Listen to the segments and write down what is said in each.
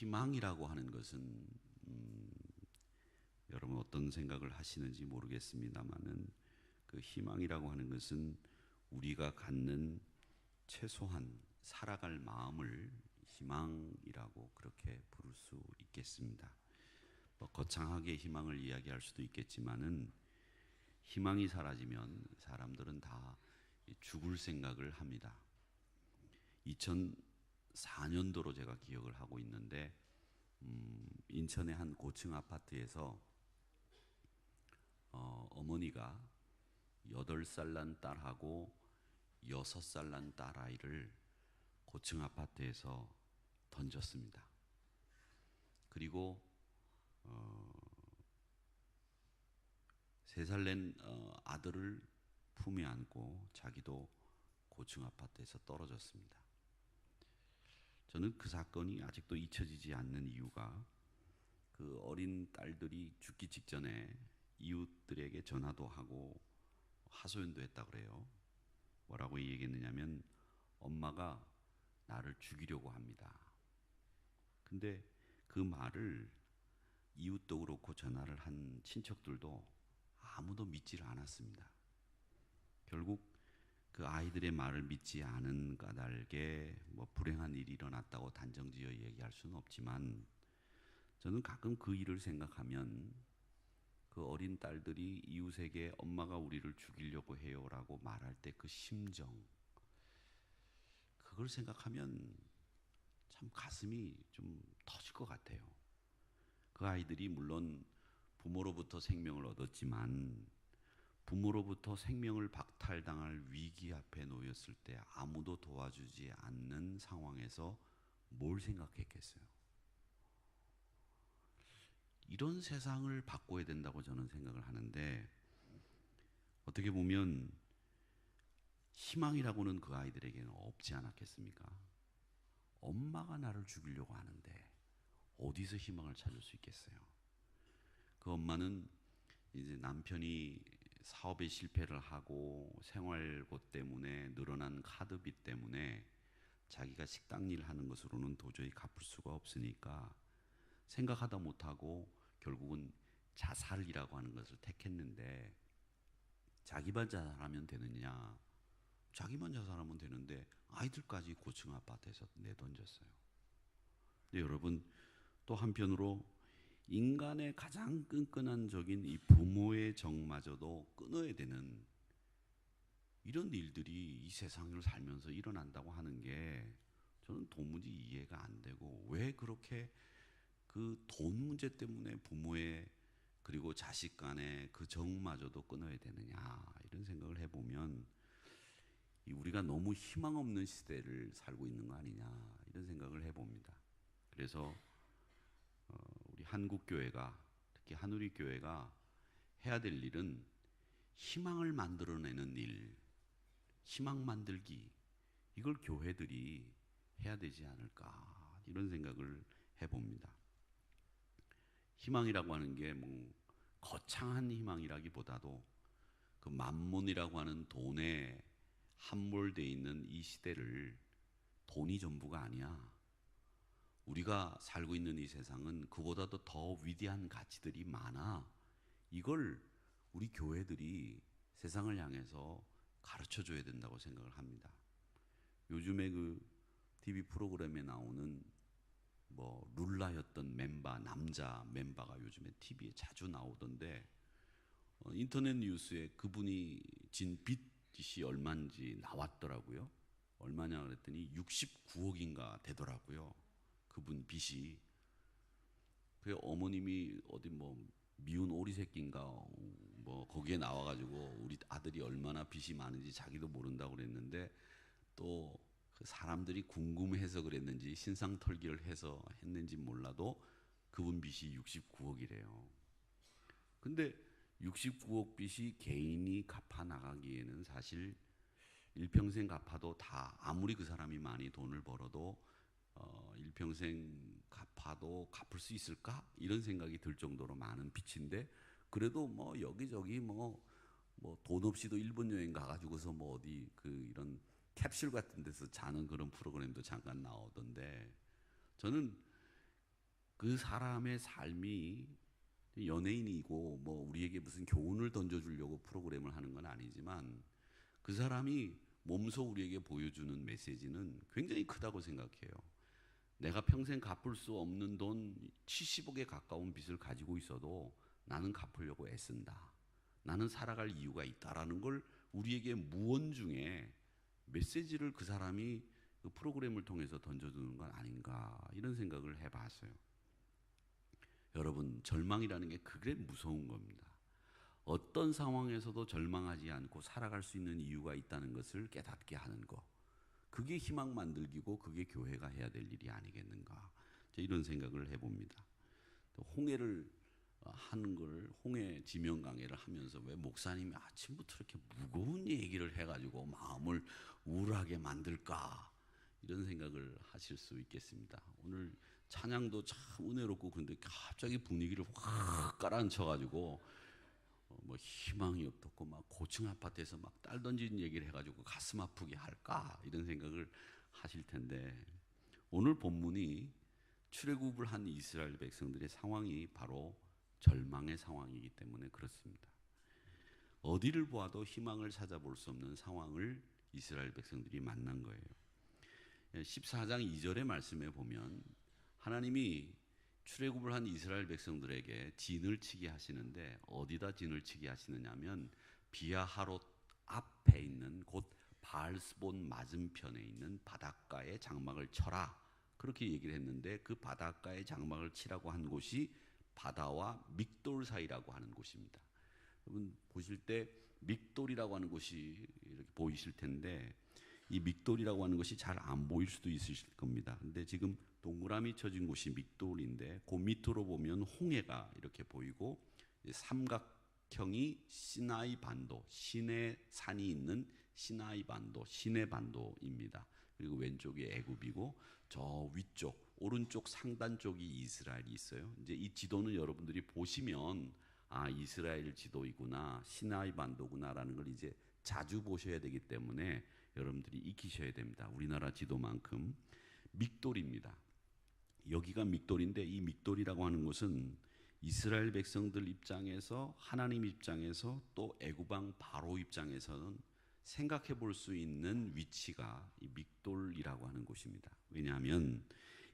희망이라고 하는 것은 여러분 어떤 생각을 하시는지 모르겠습니다만은 그 희망이라고 하는 것은 우리가 갖는 최소한 살아갈 마음을 희망이라고 그렇게 부를 수 있겠습니다. 뭐 거창하게 희망을 이야기할 수도 있겠지만은 희망이 사라지면 사람들은 다 죽을 생각을 합니다. 2004년도로 제가 기억을 하고 있는데 인천의 한 고층 아파트에서 어머니가 8살 난 딸하고 6살 난 딸아이를 고층 아파트에서 던졌습니다. 그리고 3살 낸 아들을 품에 안고 자기도 고층 아파트에서 떨어졌습니다. 저는 그 사건이 아직도 잊혀지지 않는 이유가 그 어린 딸들이 죽기 직전에 이웃들에게 전화도 하고 하소연도 했다 그래요. 뭐라고 얘기했느냐면 엄마가 나를 죽이려고 합니다. 근데 그 말을 이웃도 그렇고 전화를 한 친척들도 아무도 믿지를 않았습니다. 결국 그 아이들의 말을 믿지 않은 까닭에 뭐 불행한 일이 일어났다고 단정지어 얘기할 수는 없지만 저는 가끔 그 일을 생각하면 그 어린 딸들이 이웃에게 엄마가 우리를 죽이려고 해요라고 말할 때 그 심정, 그걸 생각하면 참 가슴이 좀 터질 것 같아요. 그 아이들이 물론 부모로부터 생명을 얻었지만 부모로부터 생명을 박탈당할 위기 앞에 놓였을 때 아무도 도와주지 않는 상황에서 뭘 생각했겠어요? 이런 세상을 바꿔야 된다고 저는 생각을 하는데, 어떻게 보면 희망이라고는 그 아이들에게는 없지 않았겠습니까? 엄마가 나를 죽이려고 하는데 어디서 희망을 찾을 수 있겠어요? 그 엄마는 이제 남편이 사업에 실패를 하고 생활고 때문에 늘어난 카드비 때문에 자기가 식당 일 하는 것으로는 도저히 갚을 수가 없으니까 생각하다 못하고 결국은 자살이라고 하는 것을 택했는데, 자기만 자살하면 되느냐? 자기만 자살하면 되는데 아이들까지 고층 아파트에서 내던졌어요. 근데 여러분, 또 한편으로 인간의 가장 끈끈한 적인 이 부모의 정마저도 끊어야 되는 이런 일들이 이 세상을 살면서 일어난다고 하는 게 저는 도무지 이해가 안 되고, 왜 그렇게 그 돈 문제 때문에 부모의 그리고 자식 간의 그 정마저도 끊어야 되느냐, 이런 생각을 해보면 우리가 너무 희망 없는 시대를 살고 있는 거 아니냐, 이런 생각을 해봅니다. 그래서 우리 한국교회가, 특히 한우리교회가 해야 될 일은 희망을 만들어내는 일, 희망 만들기, 이걸 교회들이 해야 되지 않을까, 이런 생각을 해봅니다. 희망이라고 하는 게 뭐 거창한 희망이라기보다도 그 만몬이라고 하는 돈에 함몰되어 있는 이 시대를 돈이 전부가 아니야. 우리가 살고 있는 이 세상은 그보다도 더 위대한 가치들이 많아. 이걸 우리 교회들이 세상을 향해서 가르쳐 줘야 된다고 생각을 합니다. 요즘에 그 TV 프로그램에 나오는 뭐 룰라였던 멤버, 남자 멤버가 요즘에 TV에 자주 나오던데, 인터넷 뉴스에 그분이 진 빚이 얼마인지 나왔더라고요. 얼마냐 그랬더니 69억인가 되더라고요. 그분 빚이. 그 어머님이 어디 뭐 미운 오리 새끼인가 뭐 거기에 나와가지고 우리 아들이 얼마나 빚이 많은지 자기도 모른다고 그랬는데, 또 그 사람들이 궁금해서 그랬는지 신상털기를 해서 했는지 몰라도 그분 빚이 69억이래요. 근데 69억 빚이 개인이 갚아 나가기에는 사실 일평생 갚아도 다, 아무리 그 사람이 많이 돈을 벌어도 일평생 갚아도 갚을 수 있을까? 이런 생각이 들 정도로 많은 빚인데, 그래도 뭐 여기저기 뭐 돈 없이도 일본 여행 가가지고서 뭐 어디 그 이런 캡슐 같은 데서 자는 그런 프로그램도 잠깐 나오던데, 저는 그 사람의 삶이 연예인이고 뭐 우리에게 무슨 교훈을 던져주려고 프로그램을 하는 건 아니지만 그 사람이 몸소 우리에게 보여주는 메시지는 굉장히 크다고 생각해요. 내가 평생 갚을 수 없는 돈 70억에 가까운 빚을 가지고 있어도 나는 갚으려고 애쓴다. 나는 살아갈 이유가 있다라는 걸 우리에게 무언중에 메시지를 그 사람이 그 프로그램을 통해서 던져주는 건 아닌가 이런 생각을 해봤어요. 여러분, 절망이라는 게 그게 무서운 겁니다. 어떤 상황에서도 절망하지 않고 살아갈 수 있는 이유가 있다는 것을 깨닫게 하는 것. 그게 희망 만들기고 그게 교회가 해야 될 일이 아니겠는가. 이런 생각을 해봅니다. 홍해를 하는 걸 홍해 지명 강해를 하면서 왜 목사님이 아침부터 이렇게 무거운 얘기를 해가지고 마음을 우울하게 만들까 이런 생각을 하실 수 있겠습니다. 오늘 찬양도 참 은혜롭고 그런데 갑자기 분위기를 확 깔아앉혀가지고 뭐 희망이 없었고 막 고층 아파트에서 막 딸 던지는 얘기를 해가지고 가슴 아프게 할까 이런 생각을 하실 텐데 오늘 본문이 출애굽을 한 이스라엘 백성들의 상황이 바로 절망의 상황이기 때문에 그렇습니다. 어디를 보아도 희망을 찾아볼 수 없는 상황을 이스라엘 백성들이 만난 거예요. 14장 2절의 말씀에 보면 하나님이 출애굽을 한 이스라엘 백성들에게 진을 치게 하시는데 어디다 진을 치게 하시느냐면 비아하롯 앞에 있는 곧 바알스본 맞은편에 있는 바닷가에 장막을 쳐라 그렇게 얘기를 했는데 그 바닷가에 장막을 치라고 한 곳이 바다와 믹돌 사이라고 하는 곳입니다. 여러분 보실 때 믹돌이라고 하는 곳이 이렇게 보이실 텐데 이 믹돌이라고 하는 것이 잘 안 보일 수도 있으실 겁니다. 근데 지금 동그라미 쳐진 곳이 믹돌인데 그 밑으로 보면 홍해가 이렇게 보이고 삼각형이 시나이 반도, 시내 산이 있는 시나이 반도, 시내 반도입니다. 그리고 왼쪽이 애굽이고 저 위쪽 오른쪽 상단 쪽이 이스라엘이 있어요. 이제 이 지도는 여러분들이 보시면 아 이스라엘 지도이구나, 시나이 반도구나라는 걸 이제 자주 보셔야 되기 때문에 여러분들이 익히셔야 됩니다. 우리나라 지도만큼 믹돌입니다. 여기가 믹돌인데 이 믹돌이라고 하는 곳은 이스라엘 백성들 입장에서 하나님 입장에서 또 애굽왕 바로 입장에서는 생각해 볼 수 있는 위치가 이 믹돌이라고 하는 곳입니다. 왜냐하면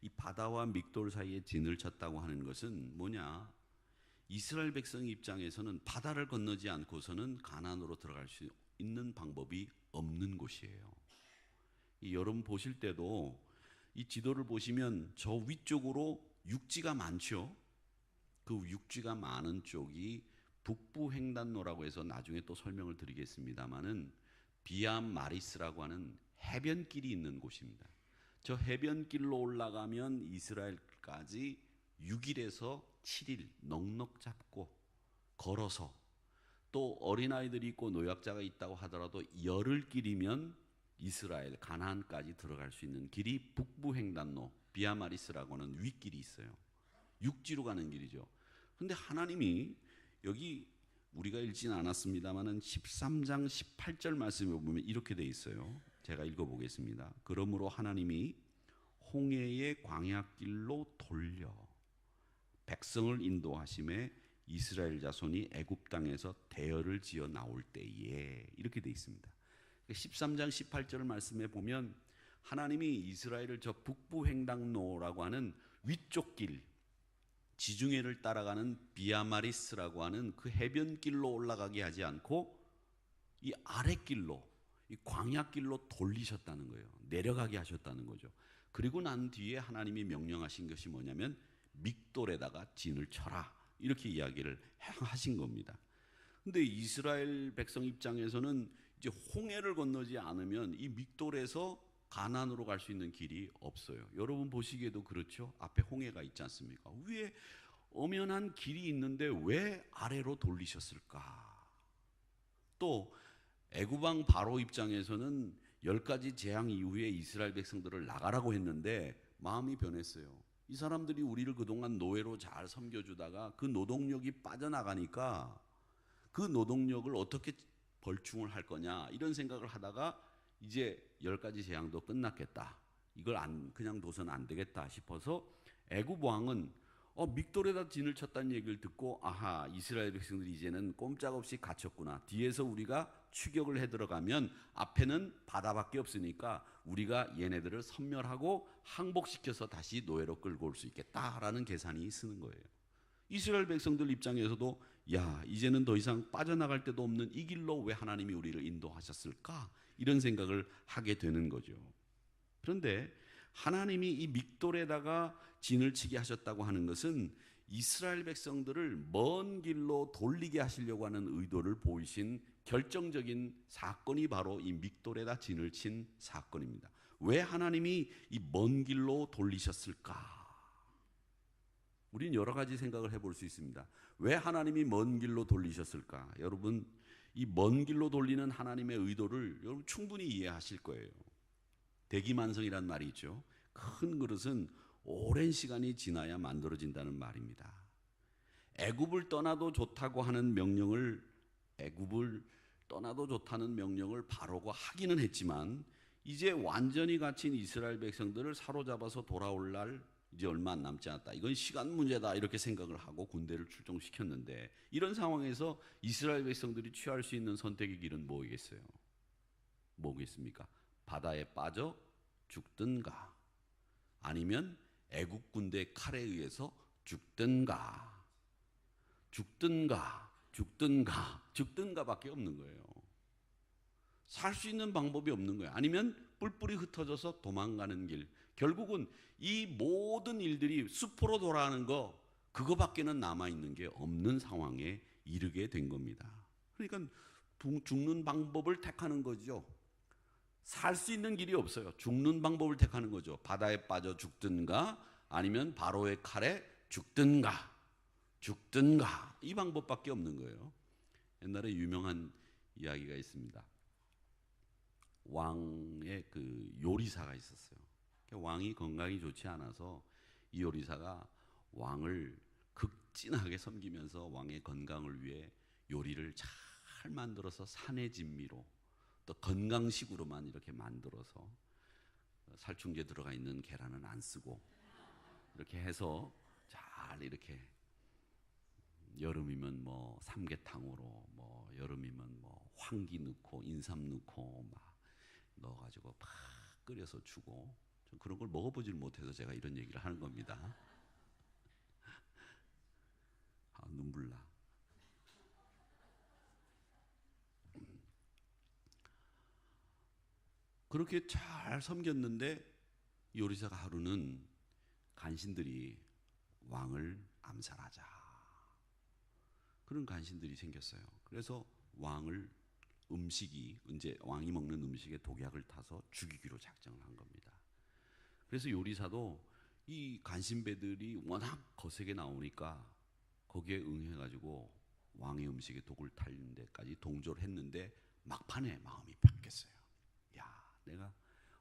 이 바다와 믹돌 사이에 진을 쳤다고 하는 것은 뭐냐? 이스라엘 백성 입장에서는 바다를 건너지 않고서는 가나안으로 들어갈 수 있는 방법이 없는 곳이에요. 여러분 보실 때도 이 지도를 보시면 저 위쪽으로 육지가 많죠. 그 육지가 많은 쪽이 북부 횡단로라고 해서 나중에 또 설명을 드리겠습니다만은 비암 마리스라고 하는 해변길이 있는 곳입니다. 저 해변길로 올라가면 이스라엘까지 6일에서 7일 넉넉 잡고 걸어서 또 어린아이들이 있고 노약자가 있다고 하더라도 열흘 길이면 이스라엘 가나안까지 들어갈 수 있는 길이 북부 횡단로 비아마리스라고 하는 윗길이 있어요. 육지로 가는 길이죠. 그런데 하나님이 여기 우리가 읽지는 않았습니다만은 13장 18절 말씀에 보면 이렇게 돼 있어요. 제가 읽어보겠습니다. 그러므로 하나님이 홍해의 광야길로 돌려 백성을 인도하심에 이스라엘 자손이 애굽 땅에서 대열을 지어 나올 때에 이렇게 돼 있습니다. 13장 18절 말씀에 보면 하나님이 이스라엘을 저 북부 횡단로라고 하는 위쪽 길 지중해를 따라가는 비아마리스라고 하는 그 해변길로 올라가게 하지 않고 이 아랫길로 이 광야길로 돌리셨다는 거예요. 내려가게 하셨다는 거죠. 그리고 난 뒤에 하나님이 명령하신 것이 뭐냐면 믹돌에다가 진을 쳐라 이렇게 이야기를 하신 겁니다. 근데 이스라엘 백성 입장에서는 이제 홍해를 건너지 않으면 이 믹돌에서 가나안으로 갈 수 있는 길이 없어요. 여러분 보시기에도 그렇죠. 앞에 홍해가 있지 않습니까? 위에 엄연한 길이 있는데 왜 아래로 돌리셨을까? 또 애굽왕 바로 입장에서는 10가지 재앙 이후에 이스라엘 백성들을 나가라고 했는데 마음이 변했어요. 이 사람들이 우리를 그동안 노예로 잘 섬겨주다가 그 노동력이 빠져나가니까 그 노동력을 어떻게 벌충을 할 거냐 이런 생각을 하다가 이제 10가지 재앙도 끝났겠다. 이걸 그냥 둬서는 안 되겠다 싶어서 애굽 왕은 믹돌에다 진을 쳤다는 얘기를 듣고 아하, 이스라엘 백성들이 이제는 꼼짝없이 갇혔구나. 뒤에서 우리가 추격을 해 들어가면 앞에는 바다밖에 없으니까 우리가 얘네들을 섬멸하고 항복시켜서 다시 노예로 끌고 올 수 있겠다라는 계산이 쓰는 거예요. 이스라엘 백성들 입장에서도 야, 이제는 더 이상 빠져나갈 데도 없는 이 길로 왜 하나님이 우리를 인도하셨을까? 이런 생각을 하게 되는 거죠. 그런데 하나님이 이 믹돌에다가 진을 치게 하셨다고 하는 것은 이스라엘 백성들을 먼 길로 돌리게 하시려고 하는 의도를 보이신 결정적인 사건이 바로 이 믹돌에다 진을 친 사건입니다. 왜 하나님이 이 먼 길로 돌리셨을까? 우린 여러 가지 생각을 해볼 수 있습니다. 왜 하나님이 먼 길로 돌리셨을까? 여러분, 이 먼 길로 돌리는 하나님의 의도를 여러분 충분히 이해하실 거예요. 대기만성이란 말이 있죠. 큰 그릇은 오랜 시간이 지나야 만들어진다는 말입니다. 애굽을 떠나도 좋다고 하는 명령을 바로가 하기는 했지만 이제 완전히 갇힌 이스라엘 백성들을 사로잡아서 돌아올 날 이제 얼마 안 남지 않았다. 이건 시간 문제다 이렇게 생각을 하고 군대를 출동시켰는데 이런 상황에서 이스라엘 백성들이 취할 수 있는 선택의 길은 뭐겠어요? 뭐겠습니까? 바다에 빠져 죽든가 아니면 애국 군대 칼에 의해서 죽든가밖에 없는 거예요. 살 수 있는 방법이 없는 거예요. 아니면 뿔뿔이 흩어져서 도망가는 길. 결국은 이 모든 일들이 숲으로 돌아가는 거 그거밖에는 남아있는 게 없는 상황에 이르게 된 겁니다. 그러니까 죽는 방법을 택하는 거죠. 살 수 있는 길이 없어요. 죽는 방법을 택하는 거죠. 바다에 빠져 죽든가 아니면 바로의 칼에 죽든가 이 방법밖에 없는 거예요. 옛날에 유명한 이야기가 있습니다. 왕의 그 요리사가 있었어요. 왕이 건강이 좋지 않아서 이 요리사가 왕을 극진하게 섬기면서 왕의 건강을 위해 요리를 잘 만들어서 산의 진미로 또 건강식으로만 이렇게 만들어서 살충제 들어가 있는 계란은 안 쓰고 이렇게 해서 잘 이렇게 여름이면 뭐 삼계탕으로 뭐 여름이면 뭐 황기 넣고 인삼 넣고 막 넣어가지고 팍 끓여서 주고 좀 그런 걸 먹어보질 못해서 제가 이런 얘기를 하는 겁니다. 눈물 나. 그렇게 잘 섬겼는데 요리사가 하루는 간신들이 왕을 암살하자 그런 간신들이 생겼어요. 그래서 왕을 이제 왕이 먹는 음식에 독약을 타서 죽이기로 작정을 한 겁니다. 그래서 요리사도 이 간신배들이 워낙 거세게 나오니까 거기에 응해가지고 왕의 음식에 독을 타는 데까지 동조를 했는데 막판에 마음이 바뀌었어요. 야, 내가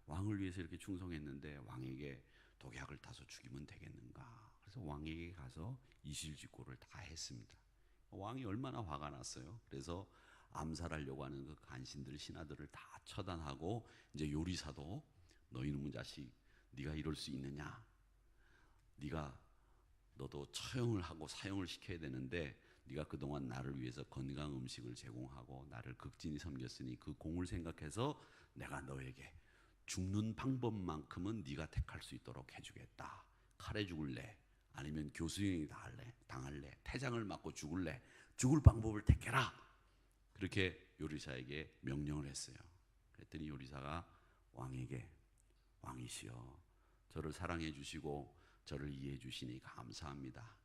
왕을 위해서 이렇게 충성했는데 왕에게 독약을 타서 죽이면 되겠는가? 그래서 왕에게 가서 이실직고를 다 했습니다. 왕이 얼마나 화가 났어요. 그래서 암살하려고 하는 그 간신들 신하들을 다 처단하고 이제 요리사도 너희는 자식 네가 이럴 수 있느냐? 너도 처형을 하고 사형을 시켜야 되는데 네가 그동안 나를 위해서 건강 음식을 제공하고 나를 극진히 섬겼으니 그 공을 생각해서 내가 너에게 죽는 방법만큼은 네가 택할 수 있도록 해주겠다. 칼에 죽을래? 아니면 교수형이 당할래? 태장을 맞고 죽을래? 죽을 방법을 택해라. 그렇게 요리사에게 명령을 했어요. 그랬더니 요리사가 왕에게 왕이시여 저를 사랑해 주시고 저를 이해해 주시니 감사합니다.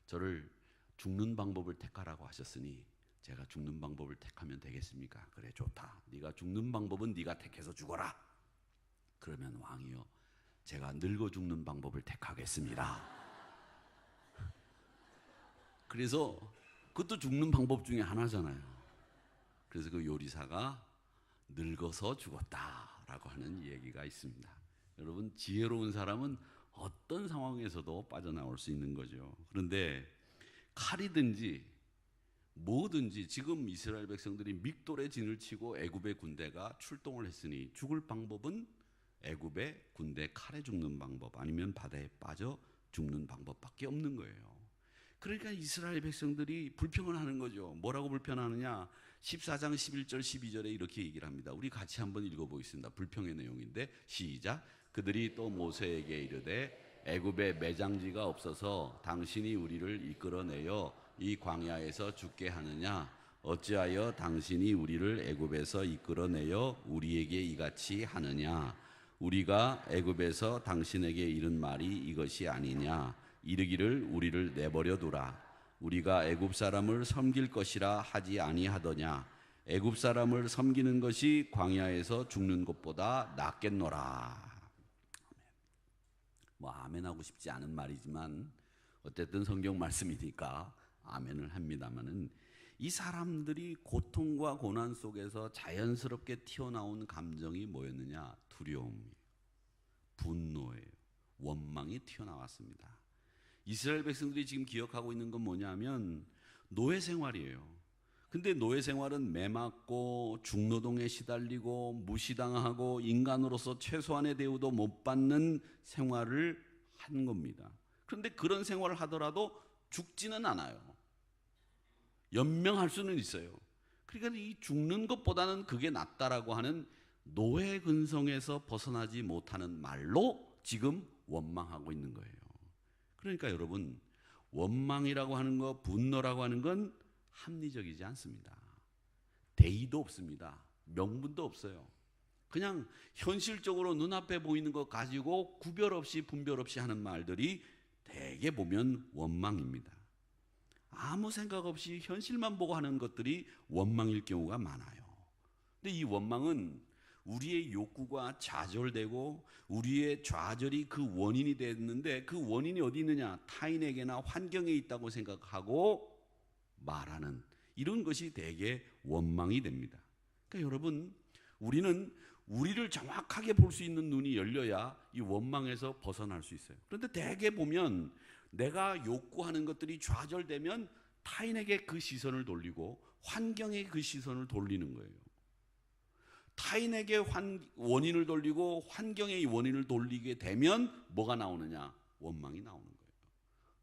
저를 죽는 방법을 택하라고 하셨으니 제가 죽는 방법을 택하면 되겠습니까? 그래 좋다. 네가 죽는 방법은 네가 택해서 죽어라. 그러면 왕이여 제가 늙어 죽는 방법을 택하겠습니다. 그래서 그것도 죽는 방법 중에 하나잖아요. 그래서 그 요리사가 늙어서 죽었다라고 하는 얘기가 있습니다. 여러분 지혜로운 사람은 어떤 상황에서도 빠져나올 수 있는 거죠. 그런데 칼이든지 뭐든지 지금 이스라엘 백성들이 믹돌에 진을 치고 애굽의 군대가 출동을 했으니 죽을 방법은 애굽의 군대 칼에 죽는 방법 아니면 바다에 빠져 죽는 방법밖에 없는 거예요. 그러니까 이스라엘 백성들이 불평을 하는 거죠. 뭐라고 불평하느냐? 14장 11절 12절에 이렇게 얘기를 합니다. 우리 같이 한번 읽어보겠습니다. 불평의 내용인데 시작. 그들이 또 모세에게 이르되 애굽에 매장지가 없어서 당신이 우리를 이끌어내어 이 광야에서 죽게 하느냐? 어찌하여 당신이 우리를 애굽에서 이끌어내어 우리에게 이같이 하느냐? 우리가 애굽에서 당신에게 이른 말이 이것이 아니냐? 이르기를 우리를 내버려 두라. 우리가 애굽 사람을 섬길 것이라 하지 아니하더냐? 애굽 사람을 섬기는 것이 광야에서 죽는 것보다 낫겠노라. 뭐 아멘하고 싶지 않은 말이지만 어쨌든 성경 말씀이니까 아멘을 합니다마는, 이 사람들이 고통과 고난 속에서 자연스럽게 튀어나온 감정이 뭐였느냐? 두려움이에요. 분노예요. 원망이 튀어나왔습니다. 이스라엘 백성들이 지금 기억하고 있는 건 뭐냐면 노예 생활이에요. 근데 노예 생활은 매맞고 중노동에 시달리고 무시당하고 인간으로서 최소한의 대우도 못 받는 생활을 한 겁니다. 그런데 그런 생활을 하더라도 죽지는 않아요. 연명할 수는 있어요. 그러니까 이 죽는 것보다는 그게 낫다라고 하는 노예 근성에서 벗어나지 못하는 말로 지금 원망하고 있는 거예요. 그러니까 여러분, 원망이라고 하는 거, 분노라고 하는 건 합리적이지 않습니다. 대의도 없습니다. 명분도 없어요. 그냥 현실적으로 눈앞에 보이는 것 가지고 구별 없이 분별 없이 하는 말들이 대개 보면 원망입니다. 아무 생각 없이 현실만 보고 하는 것들이 원망일 경우가 많아요. 근데 이 원망은 우리의 욕구가 좌절되고 우리의 좌절이 그 원인이 됐는데, 그 원인이 어디 있느냐? 타인에게나 환경에 있다고 생각하고 말하는 이런 것이 대개 원망이 됩니다. 그러니까 여러분, 우리는 우리를 정확하게 볼 수 있는 눈이 열려야 이 원망에서 벗어날 수 있어요. 그런데 대개 보면 내가 욕구하는 것들이 좌절되면 타인에게 그 시선을 돌리고 환경에 그 시선을 돌리는 거예요. 타인에게 원인을 돌리고 환경의 원인을 돌리게 되면 뭐가 나오느냐? 원망이 나오는 거예요.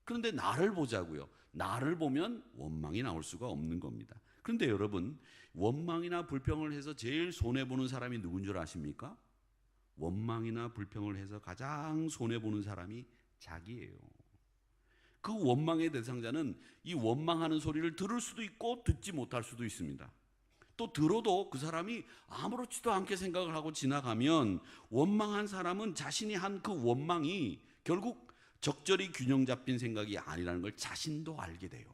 그런데 나를 보자고요. 나를 보면 원망이 나올 수가 없는 겁니다. 그런데 여러분, 원망이나 불평을 해서 제일 손해보는 사람이 누군 줄 아십니까? 원망이나 불평을 해서 가장 손해보는 사람이 자기예요. 그 원망의 대상자는 이 원망하는 소리를 들을 수도 있고 듣지 못할 수도 있습니다. 또 들어도 그 사람이 아무렇지도 않게 생각을 하고 지나가면 원망한 사람은 자신이 한 그 원망이 결국 적절히 균형 잡힌 생각이 아니라는 걸 자신도 알게 돼요.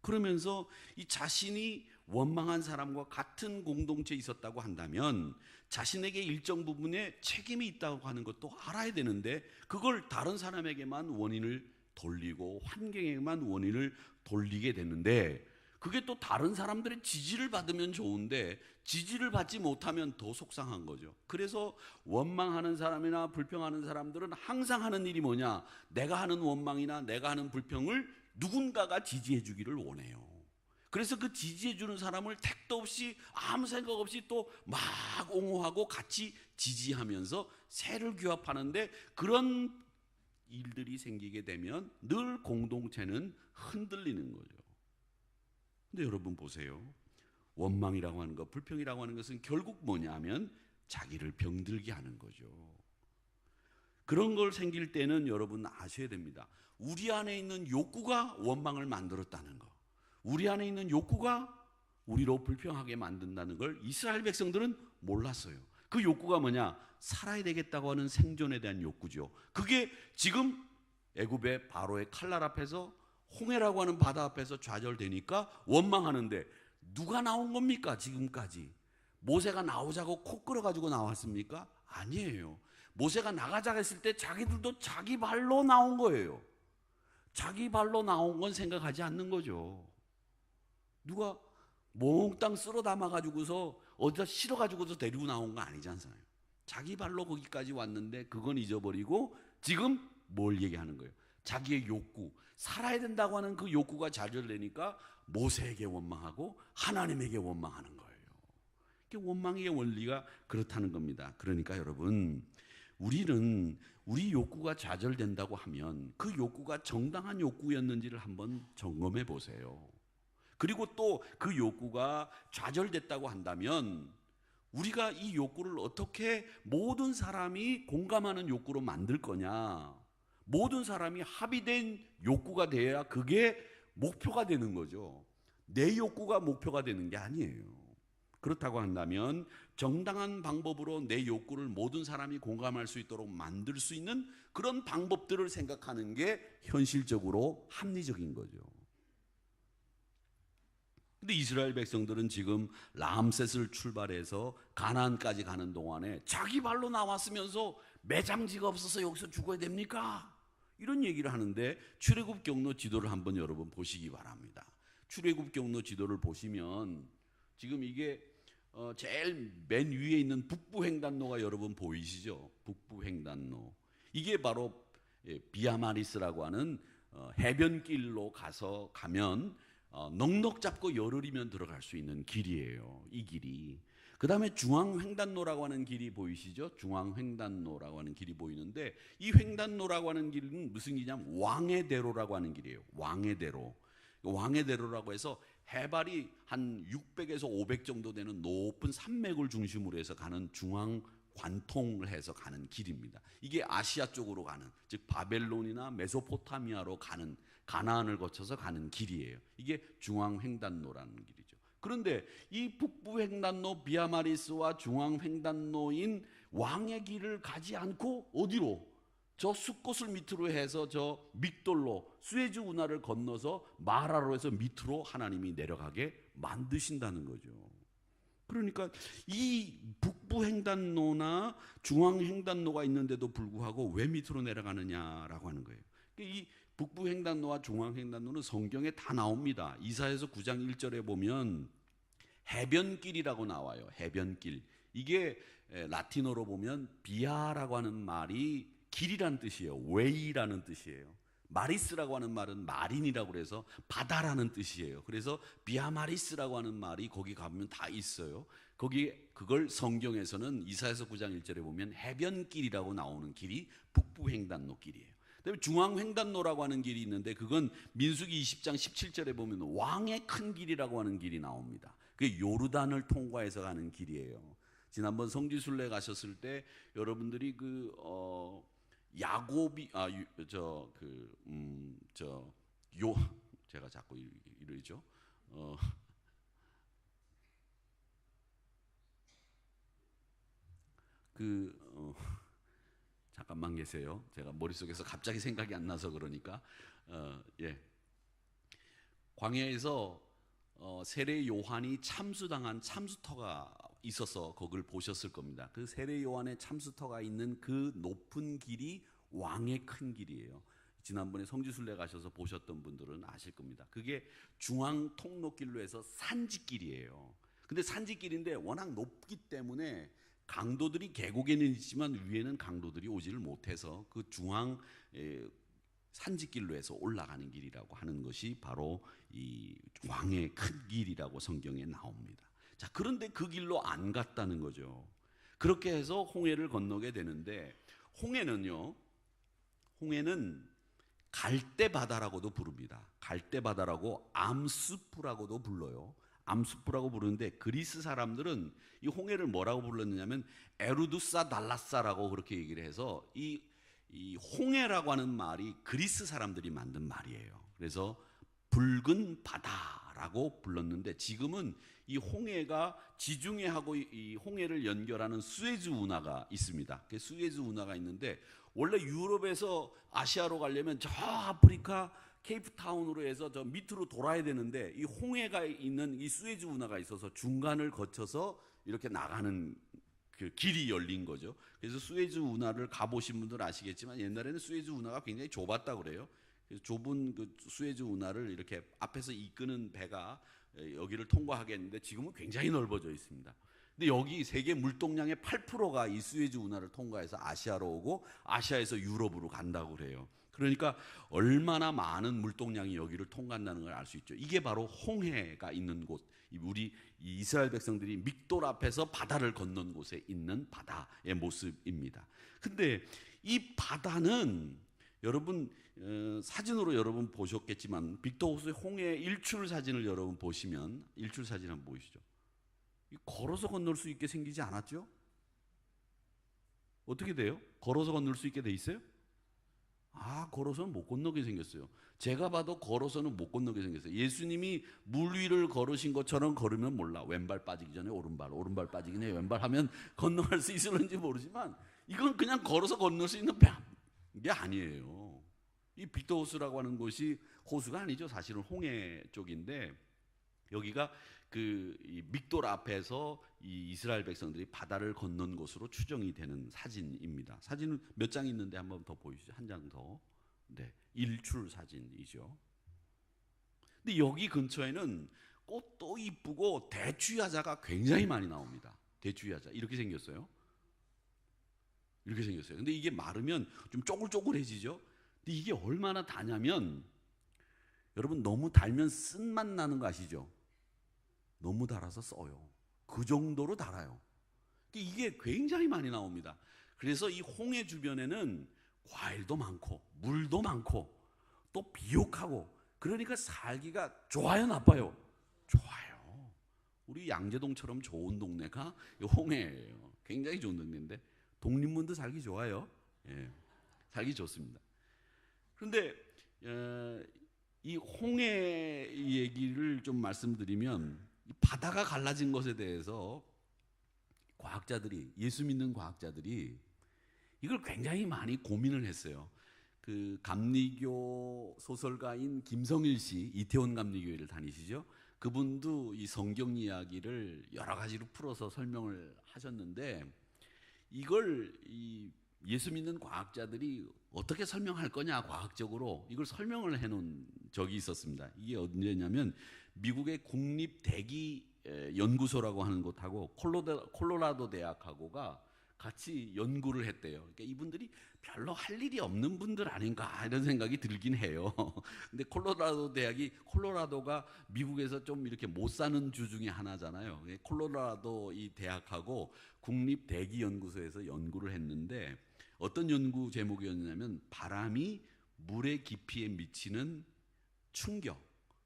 그러면서 이 자신이 원망한 사람과 같은 공동체에 있었다고 한다면 자신에게 일정 부분에 책임이 있다고 하는 것도 알아야 되는데, 그걸 다른 사람에게만 원인을 돌리고 환경에만 원인을 돌리게 되는데, 그게 또 다른 사람들의 지지를 받으면 좋은데 지지를 받지 못하면 더 속상한 거죠. 그래서 원망하는 사람이나 불평하는 사람들은 항상 하는 일이 뭐냐? 내가 하는 원망이나 내가 하는 불평을 누군가가 지지해 주기를 원해요. 그래서 그 지지해 주는 사람을 택도 없이 아무 생각 없이 또 막 옹호하고 같이 지지하면서 세를 규합하는데, 그런 일들이 생기게 되면 늘 공동체는 흔들리는 거죠. 근데 여러분 보세요. 원망이라고 하는 것, 불평이라고 하는 것은 결국 뭐냐면 자기를 병들게 하는 거죠. 그런 걸 생길 때는 여러분 아셔야 됩니다. 우리 안에 있는 욕구가 원망을 만들었다는 거, 우리 안에 있는 욕구가 우리로 불평하게 만든다는 걸 이스라엘 백성들은 몰랐어요. 그 욕구가 뭐냐? 살아야 되겠다고 하는 생존에 대한 욕구죠. 그게 지금 애굽의 바로의 칼날 앞에서, 홍해라고 하는 바다 앞에서 좌절되니까 원망하는데, 누가 나온 겁니까? 지금까지 모세가 나오자고 코 끌어가지고 나왔습니까? 아니에요. 모세가 나가자 했을 때 자기들도 자기 발로 나온 거예요. 자기 발로 나온 건 생각하지 않는 거죠. 누가 몽땅 쓸어 담아가지고서 어디다 실어가지고서 데리고 나온 거 아니지 않습니까? 자기 발로 거기까지 왔는데 그건 잊어버리고 지금 뭘 얘기하는 거예요? 자기의 욕구, 살아야 된다고 하는 그 욕구가 좌절되니까 모세에게 원망하고 하나님에게 원망하는 거예요. 원망의 원리가 그렇다는 겁니다. 그러니까 여러분, 우리는 우리 욕구가 좌절된다고 하면 그 욕구가 정당한 욕구였는지를 한번 점검해 보세요. 그리고 또 그 욕구가 좌절됐다고 한다면 우리가 이 욕구를 어떻게 모든 사람이 공감하는 욕구로 만들 거냐? 모든 사람이 합의된 욕구가 돼야 그게 목표가 되는 거죠. 내 욕구가 목표가 되는 게 아니에요. 그렇다고 한다면 정당한 방법으로 내 욕구를 모든 사람이 공감할 수 있도록 만들 수 있는 그런 방법들을 생각하는 게 현실적으로 합리적인 거죠. 근데 이스라엘 백성들은 지금 람셋을 출발해서 가나안까지 가는 동안에 자기 발로 나왔으면서 매장지가 없어서 여기서 죽어야 됩니까? 이런 얘기를 하는데 출애굽 경로 지도를 한번 여러분 보시기 바랍니다. 출애굽 경로 지도를 보시면 지금 이게 제일 맨 위에 있는 북부횡단로가 여러분 보이시죠? 북부횡단로. 이게 바로 비아마리스라고 하는 해변길로 가면 넉넉 잡고 열흘이면 들어갈 수 있는 길이에요. 이 길이. 그 다음에 중앙횡단로라고 하는 길이 보이시죠? 중앙횡단로라고 하는 길이 보이는데 이 횡단로라고 하는 길은 무슨 길이냐면 왕의 대로라고 하는 길이에요. 왕의 대로. 왕의 대로라고 해서 해발이 한 600에서 500 정도 되는 높은 산맥을 중심으로 해서 가는 중앙 관통을 해서 가는 길입니다. 이게 아시아 쪽으로 가는, 즉 바벨론이나 메소포타미아로 가는, 가나안을 거쳐서 가는 길이에요. 이게 중앙횡단로라는 길이죠. 그런데 이 북부횡단로 비아마리스와 중앙횡단로인 왕의 길을 가지 않고 어디로? 저 숲꽃을 밑으로 해서 저 믹돌로 수에즈 운하를 건너서 마라로 해서 밑으로 하나님이 내려가게 만드신다는 거죠. 그러니까 이 북부횡단로나 중앙횡단로가 있는데도 불구하고 왜 밑으로 내려가느냐라고 하는 거예요. 이 북부횡단로와 중앙횡단로는 성경에 다 나옵니다. 이사야서 9장 1절에 보면 해변길이라고 나와요. 해변길. 이게 라틴어로 보면 비아라고 하는 말이 길이란 뜻이에요. 웨이라는 뜻이에요. 마리스라고 하는 말은 마린이라고 해서 바다라는 뜻이에요. 그래서 비아마리스라고 하는 말이 거기 가보면 다 있어요. 거기 그걸 성경에서는 이사야서 9장 1절에 보면 해변길이라고 나오는 길이 북부횡단로 길이에요. 그다음에 중앙횡단로라고 하는 길이 있는데 그건 민수기 20장 17절에 보면 왕의 큰 길이라고 하는 길이 나옵니다. 그게 요르단을 통과해서 가는 길이에요. 지난번 성지순례 가셨을 때 여러분들이 야곱이 제가 자꾸 이러죠. 잠깐만 계세요. 제가 머릿속에서 갑자기 생각이 안 나서 그러니까 광야에서 세례 요한이 참수당한 참수터가 있어서 거기를 보셨을 겁니다. 그 세례 요한의 참수터가 있는 그 높은 길이 왕의 큰 길이에요. 지난번에 성지순례 가셔서 보셨던 분들은 아실 겁니다. 그게 중앙 통로길로 해서 산지길이에요. 근데 산지길인데 워낙 높기 때문에 강도들이 계곡에는 있지만 위에는 강도들이 오지를 못해서 그 중앙 산지길로 해서 올라가는 길이라고 하는 것이 바로 이 왕의 큰 길이라고 성경에 나옵니다. 자, 그런데 그 길로 안 갔다는 거죠. 그렇게 해서 홍해를 건너게 되는데 홍해는 갈대바다라고도 부릅니다. 갈대바다라고 암스프라고도 불러요. 암스프라고 부르는데 그리스 사람들은 이 홍해를 뭐라고 불렀느냐면 에루두사 달라사라고 그렇게 얘기를 해서 이 홍해라고 하는 말이 그리스 사람들이 만든 말이에요. 그래서 붉은 바다라고 불렀는데 지금은 이 홍해가 지중해하고 이 홍해를 연결하는 수에즈 운하가 있습니다. 그 수에즈 운하가 있는데 원래 유럽에서 아시아로 가려면 저 아프리카 케이프타운으로 해서 저 밑으로 돌아야 되는데 이 홍해가 있는 이 수에즈 운하가 있어서 중간을 거쳐서 이렇게 나가는 그 길이 열린 거죠. 그래서 수에즈 운하를 가보신 분들 아시겠지만 옛날에는 수에즈 운하가 굉장히 좁았다 그래요. 그래서 좁은 그 수에즈 운하를 이렇게 앞에서 이끄는 배가 여기를 통과하게 했는데 지금은 굉장히 넓어져 있습니다. 근데 여기 세계 물동량의 8%가 이 수에즈 운하를 통과해서 아시아로 오고 아시아에서 유럽으로 간다고 그래요. 그러니까 얼마나 많은 물동량이 여기를 통과한다는 걸 알 수 있죠. 이게 바로 홍해가 있는 곳, 우리 이스라엘 백성들이 믹돌 앞에서 바다를 건넌 곳에 있는 바다의 모습입니다. 근데 이 바다는 여러분 사진으로 여러분 보셨겠지만 빅토우스의 홍해 일출 사진을 여러분 보시면 일출 사진 한번 보이시죠? 걸어서 건널 수 있게 생기지 않았죠? 어떻게 돼요? 걸어서 건널 수 있게 돼 있어요? 걸어서는 못 건너게 생겼어요. 제가 봐도 걸어서는 못 건너게 생겼어요. 예수님이 물 위를 걸으신 것처럼 걸으면 몰라. 왼발 빠지기 전에 오른발, 오른발 빠지기 전에 왼발 하면 건너갈 수 있을는지 모르지만 이건 그냥 걸어서 건널 수 있는 게 아니에요. 이 빅토우스라고 하는 곳이 호수가 아니죠. 사실은 홍해 쪽인데 여기가 이 믹돌 앞에서 이 이스라엘 백성들이 바다를 건넌 곳으로 추정이 되는 사진입니다. 사진은 몇 장 있는데 한번 더 보이시죠? 한 장 더. 네, 일출 사진이죠. 근데 여기 근처에는 꽃도 이쁘고 대추야자가 굉장히 많이 나옵니다. 대추야자 이렇게 생겼어요. 이렇게 생겼어요. 근데 이게 마르면 좀 쪼글쪼글해지죠. 근데 이게 얼마나 다냐면 여러분 너무 달면 쓴맛 나는 거 아시죠? 너무 달아서 써요. 그 정도로 달아요. 이게 굉장히 많이 나옵니다. 그래서 이 홍해 주변에는 과일도 많고 물도 많고 또 비옥하고 그러니까 살기가 좋아요, 나빠요? 좋아요. 우리 양재동처럼 좋은 동네가 홍해예요. 굉장히 좋은 동네인데 독립문도 살기 좋아요. 예, 살기 좋습니다. 그런데 이 홍해 얘기를 좀 말씀드리면 바다가 갈라진 것에 대해서 과학자들이, 예수 믿는 과학자들이 이걸 굉장히 많이 고민을 했어요. 그 감리교 소설가인 김성일 씨, 이태원 감리교회를 다니시죠? 그분도 이 성경 이야기를 여러 가지로 풀어서 설명을 하셨는데 이걸 이 예수 믿는 과학자들이 어떻게 설명할 거냐, 과학적으로 이걸 설명을 해놓은 적이 있었습니다. 이게 언제냐면 미국의 국립대기 연구소라고 하는 곳하고 콜로라도 대학하고가 같이 연구를 했대요. 그러니까 이분들이 별로 할 일이 없는 분들 아닌가 이런 생각이 들긴 해요. 근데 콜로라도 대학이, 콜로라도가 미국에서 좀 이렇게 못 사는 주 중에 하나잖아요. 콜로라도 이 대학하고 국립대기연구소에서 연구를 했는데 어떤 연구 제목이었냐면 바람이 물의 깊이에 미치는 충격,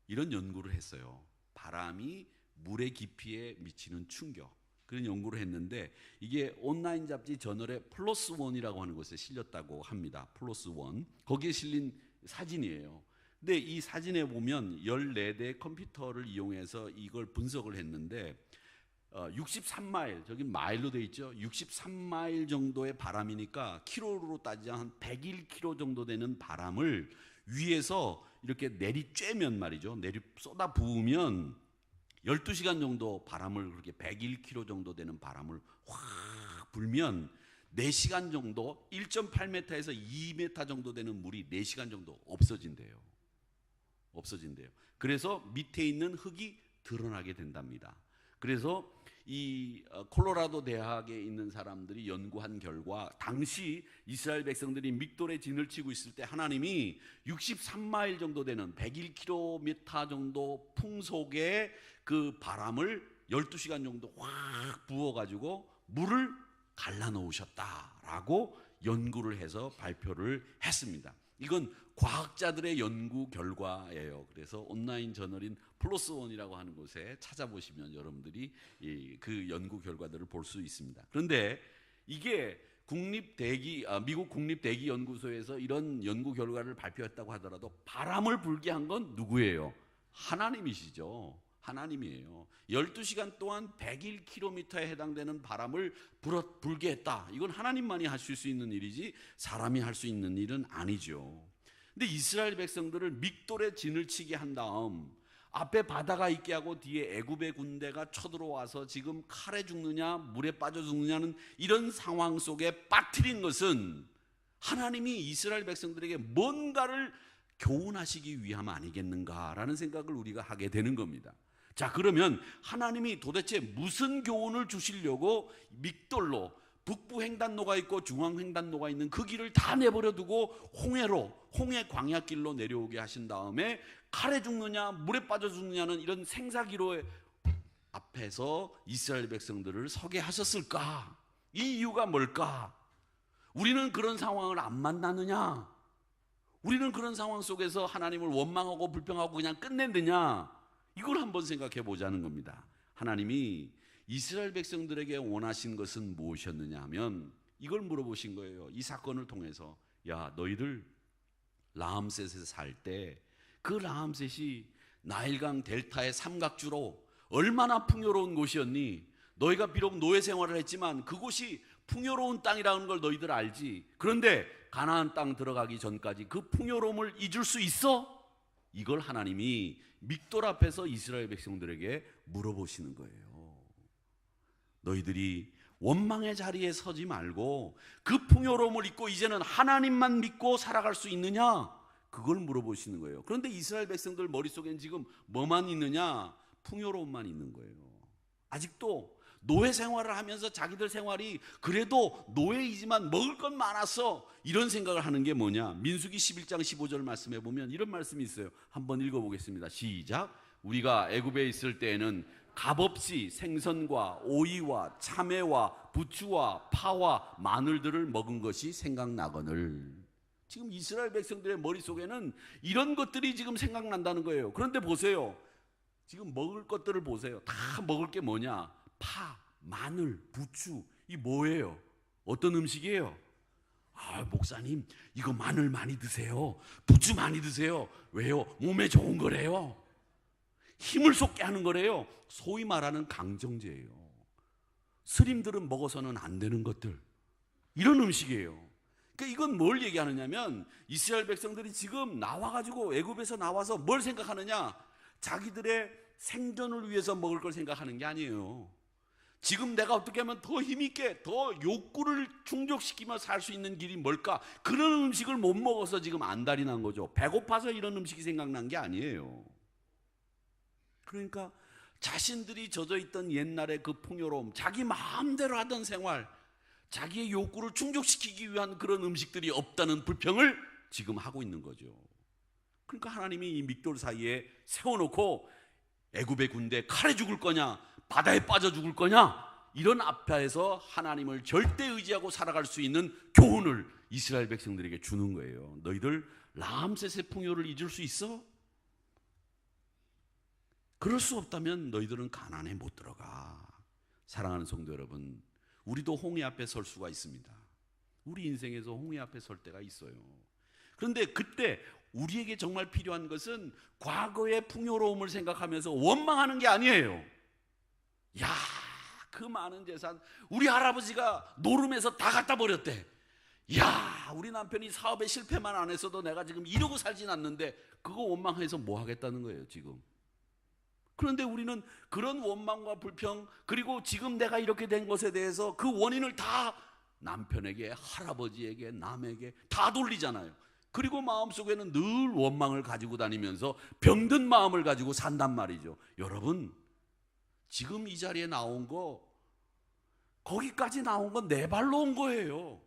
이런 연구를 했어요. 바람이 물의 깊이에 미치는 충격, 그런 연구를 했는데 이게 온라인 잡지 저널의 플러스원이라고 하는 곳에 실렸다고 합니다. 플러스원, 거기에 실린 사진이에요. 근데 이 사진에 보면 14대 컴퓨터를 이용해서 이걸 분석을 했는데 63마일, 저기 마일로 돼 있죠. 63마일 정도의 바람이니까 킬로로 따지면 한 101km 정도 되는 바람을 위에서 이렇게 내리쬐면 말이죠. 내리 쏟아 부으면 12시간 정도 바람을, 그렇게 101km 정도 되는 바람을 확 불면 4시간 정도, 1.8m에서 2m 정도 되는 물이 4시간 정도 없어진대요. 그래서 밑에 있는 흙이 드러나게 된답니다. 그래서 이 콜로라도 대학에 있는 사람들이 연구한 결과 당시 이스라엘 백성들이 믹돌에 진을 치고 있을 때 하나님이 63마일 정도 되는 101km 정도 풍속의 그 바람을 12시간 정도 확 부어가지고 물을 갈라놓으셨다라고 연구를 해서 발표를 했습니다. 이건 과학자들의 연구 결과예요. 그래서 온라인 저널인 플러스원이라고 하는 곳에 찾아보시면 여러분들이 그 연구 결과들을 볼 수 있습니다. 그런데 이게 미국 국립대기연구소에서 이런 연구 결과를 발표했다고 하더라도 바람을 불게 한 건 누구예요? 하나님이시죠. 하나님이에요. 12시간 동안 101km에 해당되는 바람을 불게 했다. 이건 하나님만이 하실 수 있는 일이지 사람이 할 수 있는 일은 아니죠. 근데 이스라엘 백성들을 믹돌에 진을 치게 한 다음 앞에 바다가 있게 하고 뒤에 애굽의 군대가 쳐들어와서 지금 칼에 죽느냐 물에 빠져 죽느냐는 이런 상황 속에 빠뜨린 것은 하나님이 이스라엘 백성들에게 뭔가를 교훈하시기 위함 아니겠는가라는 생각을 우리가 하게 되는 겁니다. 자, 그러면 하나님이 도대체 무슨 교훈을 주시려고 믹돌로 북부 횡단로가 있고 중앙횡단로가 있는 그 길을 다 내버려 두고 홍해 광야길로 내려오게 하신 다음에 칼에 죽느냐 물에 빠져 죽느냐는 이런 생사기로 앞에서 이스라엘 백성들을 서게 하셨을까? 이 이유가 뭘까? 우리는 그런 상황을 안 만나느냐? 우리는 그런 상황 속에서 하나님을 원망하고 불평하고 그냥 끝내느냐? 이걸 한번 생각해 보자는 겁니다. 하나님이 이스라엘 백성들에게 원하신 것은 무엇이었느냐 하면 이걸 물어보신 거예요. 이 사건을 통해서 야, 너희들 라암셋에 살 때 그 라암셋이 나일강 델타의 삼각주로 얼마나 풍요로운 곳이었니? 너희가 비록 노예 생활을 했지만 그곳이 풍요로운 땅이라는 걸 너희들 알지? 그런데 가나안 땅 들어가기 전까지 그 풍요로움을 잊을 수 있어? 이걸 하나님이 믹돌 앞에서 이스라엘 백성들에게 물어보시는 거예요. 너희들이 원망의 자리에 서지 말고 그 풍요로움을 잊고 이제는 하나님만 믿고 살아갈 수 있느냐? 그걸 물어보시는 거예요. 그런데 이스라엘 백성들 머릿속엔 지금 뭐만 있느냐? 풍요로움만 있는 거예요. 아직도 노예 생활을 하면서 자기들 생활이 그래도 노예이지만 먹을 건 많았어, 이런 생각을 하는 게 뭐냐? 민수기 11장 15절 말씀에 보면 이런 말씀이 있어요. 한번 읽어보겠습니다. 시작. 우리가 애굽에 있을 때에는 값없이 생선과 오이와 참외와 부추와 파와 마늘들을 먹은 것이 생각나거늘. 지금 이스라엘 백성들의 머릿속에는 이런 것들이 지금 생각난다는 거예요. 그런데 보세요. 지금 먹을 것들을 보세요. 다 먹을 게 뭐냐? 파, 마늘, 부추. 이 뭐예요? 어떤 음식이에요? 아, 목사님, 이거 마늘 많이 드세요. 부추 많이 드세요. 왜요? 몸에 좋은 거래요. 힘을 솟게 하는 거래요. 소위 말하는 강정제예요. 스님들은 먹어서는 안 되는 것들, 이런 음식이에요. 그러니까 이건 뭘 얘기하느냐면 이스라엘 백성들이 지금 나와가지고 애굽에서 나와서 뭘 생각하느냐? 자기들의 생존을 위해서 먹을 걸 생각하는 게 아니에요. 지금 내가 어떻게 하면 더 힘있게 더 욕구를 충족시키며 살 수 있는 길이 뭘까? 그런 음식을 못 먹어서 지금 안달이 난 거죠. 배고파서 이런 음식이 생각난 게 아니에요. 그러니까 자신들이 젖어있던 옛날의 그 풍요로움, 자기 마음대로 하던 생활, 자기의 욕구를 충족시키기 위한 그런 음식들이 없다는 불평을 지금 하고 있는 거죠. 그러니까 하나님이 이 믹돌 사이에 세워놓고 애굽의 군대 칼에 죽을 거냐, 바다에 빠져 죽을 거냐, 이런 앞에서 하나님을 절대 의지하고 살아갈 수 있는 교훈을 이스라엘 백성들에게 주는 거예요. 너희들 라암셋의 풍요를 잊을 수 있어? 그럴 수 없다면 너희들은 가나안에 못 들어가. 사랑하는 성도 여러분, 우리도 홍해 앞에 설 수가 있습니다. 우리 인생에서 홍해 앞에 설 때가 있어요. 그런데 그때 우리에게 정말 필요한 것은 과거의 풍요로움을 생각하면서 원망하는 게 아니에요. 야, 그 많은 재산 우리 할아버지가 노름해서 다 갖다 버렸대. 야, 우리 남편이 사업에 실패만 안 했어도 내가 지금 이러고 살진 않는데, 그거 원망해서 뭐 하겠다는 거예요 지금. 그런데 우리는 그런 원망과 불평, 그리고 지금 내가 이렇게 된 것에 대해서 그 원인을 다 남편에게, 할아버지에게, 남에게 다 돌리잖아요. 그리고 마음속에는 늘 원망을 가지고 다니면서 병든 마음을 가지고 산단 말이죠. 여러분, 지금 이 자리에 나온 거, 거기까지 나온 건 내 발로 온 거예요.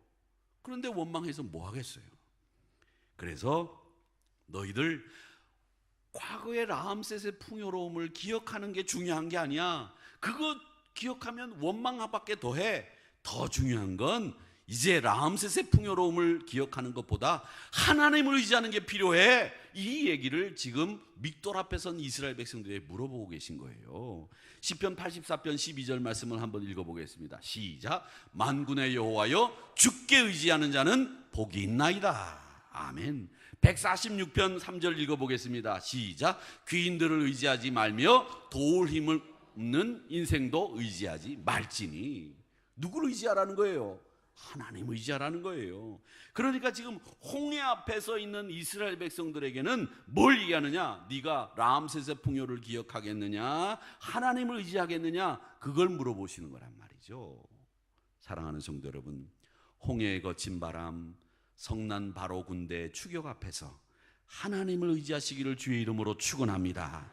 그런데 원망해서 뭐 하겠어요? 그래서 너희들 과거의 라암셋의 풍요로움을 기억하는 게 중요한 게 아니야. 그거 기억하면 원망밖에 더해. 더 중요한 건 이제 라암셋의 풍요로움을 기억하는 것보다 하나님을 의지하는 게 필요해. 이 얘기를 지금 믹돌 앞에 선 이스라엘 백성들에게 물어보고 계신 거예요. 시편 84편 12절 말씀을 한번 읽어보겠습니다. 시작. 만군의 여호와여, 주께 의지하는 자는 복이 있나이다. 아멘. 146편 3절 읽어보겠습니다. 시작. 귀인들을 의지하지 말며 도울 힘을 없는 인생도 의지하지 말지니. 누구를 의지하라는 거예요? 하나님을 의지하라는 거예요. 그러니까 지금 홍해 앞에 서 있는 이스라엘 백성들에게는 뭘 얘기하느냐? 네가 라암셋의 풍요를 기억하겠느냐? 하나님을 의지하겠느냐? 그걸 물어보시는 거란 말이죠. 사랑하는 성도 여러분, 홍해에 거친 바람, 성난 바로 군대의 추격 앞에서 하나님을 의지하시기를 주의 이름으로 축원합니다.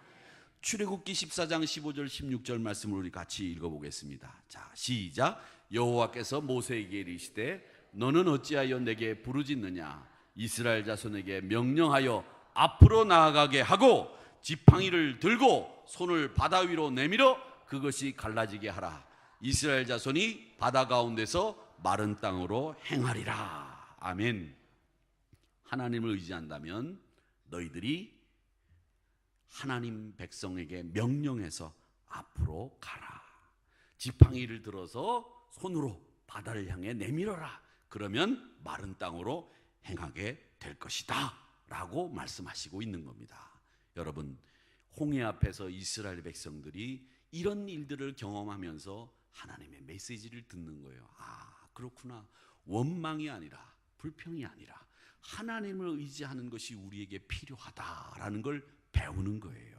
출애굽기 14장 15절 16절 말씀을 우리 같이 읽어보겠습니다. 자, 시작. 여호와께서 모세에게 이르시되 너는 어찌하여 내게 부르짖느냐? 이스라엘 자손에게 명령하여 앞으로 나아가게 하고 지팡이를 들고 손을 바다 위로 내밀어 그것이 갈라지게 하라. 이스라엘 자손이 바다 가운데서 마른 땅으로 행하리라. 아멘. 하나님을 의지한다면 너희들이 하나님 백성에게 명령해서 앞으로 가라. 지팡이를 들어서 손으로 바다를 향해 내밀어라. 그러면 마른 땅으로 행하게 될 것이다 라고 말씀하시고 있는 겁니다. 여러분, 홍해 앞에서 이스라엘 백성들이 이런 일들을 경험하면서 하나님의 메시지를 듣는 거예요. 아, 그렇구나. 원망이 아니라, 불평이 아니라 하나님을 의지하는 것이 우리에게 필요하다라는 걸 배우는 거예요.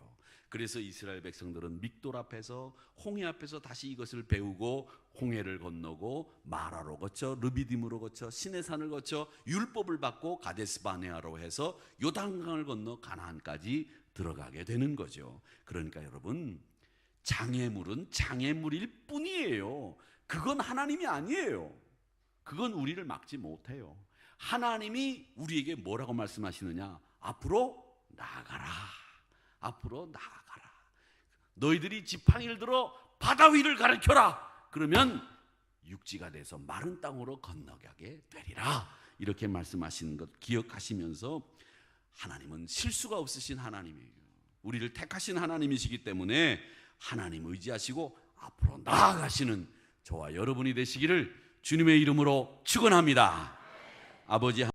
그래서 이스라엘 백성들은 믹돌 앞에서, 홍해 앞에서 다시 이것을 배우고 홍해를 건너고 마라로 거쳐 르비딤으로 거쳐 시내산을 거쳐 율법을 받고 가데스 바네아로 해서 요단강을 건너 가나안까지 들어가게 되는 거죠. 그러니까 여러분, 장애물은 장애물일 뿐이에요. 그건 하나님이 아니에요. 그건 우리를 막지 못해요. 하나님이 우리에게 뭐라고 말씀하시느냐? 앞으로 나아가라. 앞으로 나아가라. 너희들이 지팡이를 들어 바다 위를 가리켜라. 그러면 육지가 돼서 마른 땅으로 건너가게 되리라. 이렇게 말씀하시는 것 기억하시면서, 하나님은 실수가 없으신 하나님이에요. 우리를 택하신 하나님이시기 때문에 하나님 의지하시고 앞으로 나아가시는 저와 여러분이 되시기를 주님의 이름으로 축원합니다. 아버지